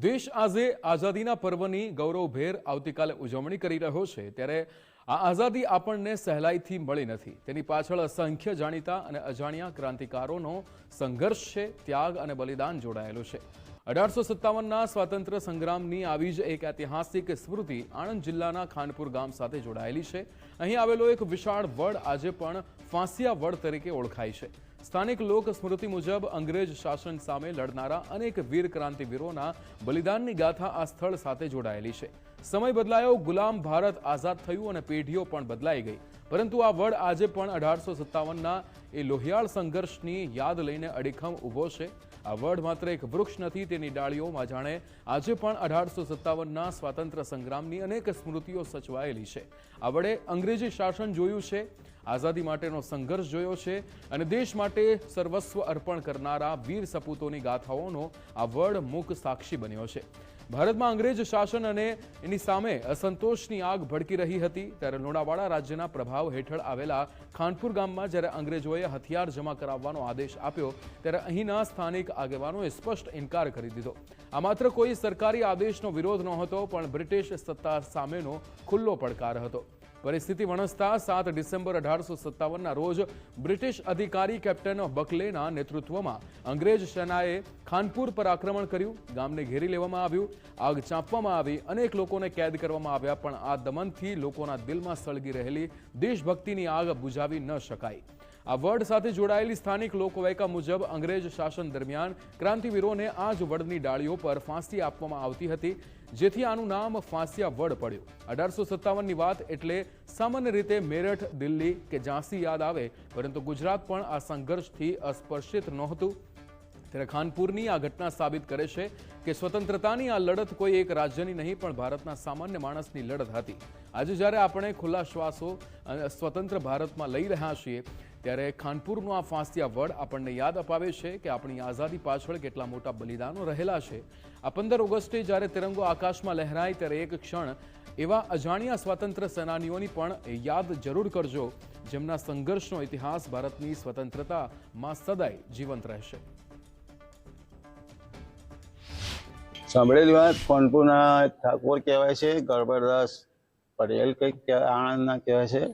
દેશ આજે આઝાદીના પર્વની ગૌરવભેર આવતીકાલે ઉજવણી કરી રહ્યો છે ત્યારે આ આઝાદી આપણને સહેલાઈથી મળી નથી। તેની પાછળ અસંખ્ય જાણીતા અને અજાણ્યા ક્રાંતિકારોનો સંઘર્ષ છે, ત્યાગ અને બલિદાન જોડાયેલું છે। 1857ના સ્વાતંત્ર્ય સંગ્રામની આવી જ એક ઐતિહાસિક સ્મૃતિ આણંદ જિલ્લાના ખાનપુર ગામ સાથે જોડાયેલી છે। અહીં આવેલો એક વિશાળ વડ આજે પણ ફાંસિયા વડ તરીકે ઓળખાય છે। સ્થાનિક લોક સ્મૃતિ મુજબ અંગ્રેજ શાસન સામે લડનારા અનેક વીર ક્રાંતિવીરોના બલિદાનની ગાથા આ સ્થળ સાથે જોડાયેલી છે। સમય બદલાયો, ગુલામ ભારત આઝાદ થયું અને પેઢીઓ પણ બદલાઈ ગઈ, પરંતુ આ વડ આજે પણ 1857ના એ લોહિયાળ સંઘર્ષની યાદ લઈને અડીખમ ઊભો છે। આ વડ માત્ર એક વૃક્ષ નથી, તેની ડાળીઓમાં જાણે આજે પણ 1857ના સ્વાતંત્ર્ય સંગ્રામની અનેક સ્મૃતિઓ સચવાયેલી છે। આ વડે અંગ્રેજી શાસન જોયું છે, આઝાદી માટેનો સંઘર્ષ જોયો છે અને દેશ માટે સર્વસ્વ અર્પણ કરનારા વીર સપૂતોની ગાથાઓનો આ વડ મૂક સાક્ષી બન્યો છે। ભારતમાં અંગ્રેજ શાસન અને એની સામે અસંતોષની આગ ભડકી રહી હતી ત્યારે લુણાવાડા રાજ્યના પ્રભાવ હેઠળ આવેલા ખાનપુર ગામમાં જ્યારે અંગ્રેજોએ હથિયાર જમા કરાવવાનો આદેશ આપ્યો ત્યારે અહીંના સ્થાનિક આગેવાનોએ સ્પષ્ટ ઇનકાર કરી દીધો। આ માત્ર કોઈ સરકારી આદેશનો વિરોધ નહોતો, પણ બ્રિટિશ સત્તા સામેનો ખુલ્લો પડકાર હતો। પરિસ્થિતિ વણસતા 7 ડિસેમ્બર 1857ના રોજ બ્રિટિશ અધિકારી કેપ્ટન બકલેના નેતૃત્વમાં અંગ્રેજ સેનાએ ખાનપુર પર આક્રમણ કર્યું। ગામને ઘેરી લેવામાં આવ્યું, આગ ચાંપવામાં આવી, અનેક લોકોને કેદ કરવામાં આવ્યા, પણ આ દમનથી લોકોના દિલમાં સળગી રહેલી દેશભક્તિની આગ બુઝાવી ન શકાઈ। આ વડ સાથે જોડાયેલી સ્થાનિક લોકવાયકા મુજબ અંગ્રેજ શાસન દરમિયાન ક્રાંતિવીરોને આ જ વડની ડાળીઓ પર ફાંસી આપવામાં આવતી હતી, જેથી આનું નામ ફાંસિયા વડ પડ્યું। 1857ની વાત એટલે સામાન્ય રીતે મેરઠ, દિલ્હી કે ઝાંસી યાદ આવે, પરંતુ ગુજરાત પણ આ સંઘર્ષથી અસ્પર્શિત નહોતું। ત્યારે ખાનપુરની આ ઘટના સાબિત કરે છે કે સ્વતંત્રતાની આ લડત કોઈ એક રાજ્યની નહીં, પણ ભારતના સામાન્ય માણસની લડત હતી। આજે જ્યારે આપણે ખુલ્લા શ્વાસો સ્વતંત્ર ભારતમાં લઈ રહ્યા છીએ ત્યારે ખાનપુરનો આ ફાંસિયા વડ આપણને યાદ અપાવે છે કે આપણી આઝાદી પાછળ કેટલા મોટા બલિદાનો રહેલા છે। આ 15 ઓગસ્ટે જ્યારે તિરંગો આકાશમાં લહેરાય ત્યારે એક ક્ષણ એવા અજાણ્યા સ્વાતંત્ર્ય સેનાનીઓની પણ યાદ જરૂર કરજો, જેમના સંઘર્ષનો ઇતિહાસ ભારતની સ્વતંત્રતામાં સદાય જીવંત રહેશે। સાંભળેલી વાત ખાનપુરના ઠાકોર કહેવાય છે, ગરબરદાસ પટેલ કંઈક આણંદના કહેવાય છે।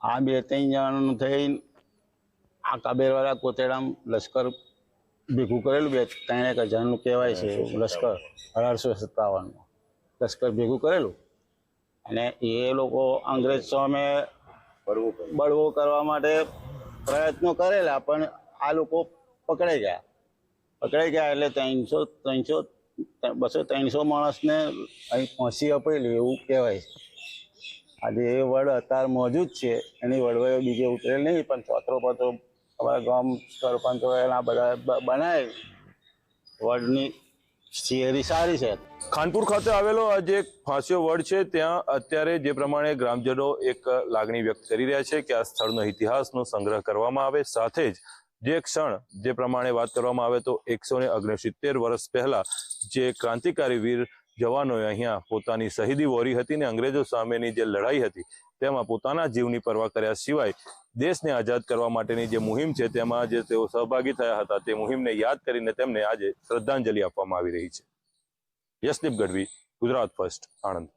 આ 2-3 જણાનું થઈને આ કાબેરવાળા કોતેડામ લશ્કર ભેગું કરેલું, 2-3 હજારનું કહેવાય છે લશ્કર। 1857માં લશ્કર ભેગું કરેલું અને એ લોકો અંગ્રેજ સામે બળવો કરવા માટે પ્રયત્નો કરેલા, પણ આ લોકો પકડાઈ ગયા એટલે 200-300 માણસને અહીં ફાંસી અપાયેલી એવું કહેવાય છે। આજે એ વડ અત્યારે મોજૂદ છે, એની વડવાઈઓ બીજે ઉતરેલ નહીં, પણ ચોતરો અમારા ગામ સરપંચો એના બધા બનાવે વડની થિયરી સારી છે। ખાનપુર ખાતે આવેલો આ જે ફાંસિયો વડ છે ત્યાં અત્યારે જે પ્રમાણે ગ્રામજનો એક લાગણી વ્યક્ત કરી રહ્યા છે કે આ સ્થળનો ઇતિહાસનો સંગ્રહ કરવામાં આવે, સાથે જ જે ક્ષણ જે પ્રમાણે વાત કરવામાં આવે તો 169 વર્ષ પહેલા જે ક્રાંતિકારી વીર જવાનોએ અહીંયા પોતાની શહીદી વહોરી હતી ને અંગ્રેજો સામેની જે લડાઈ હતી તેમાં પોતાના જીવની પરવા કર્યા સિવાય દેશને આઝાદ કરવા માટેની જે મુહિમ છે તેમાં જે તેઓ સહભાગી થયા હતા તે મુહિમને યાદ કરીને તેમને આજે શ્રદ્ધાંજલિ આપવામાં આવી રહી છે। યશદીપ ગઢવી, ગુજરાત ફર્સ્ટ, આણંદ।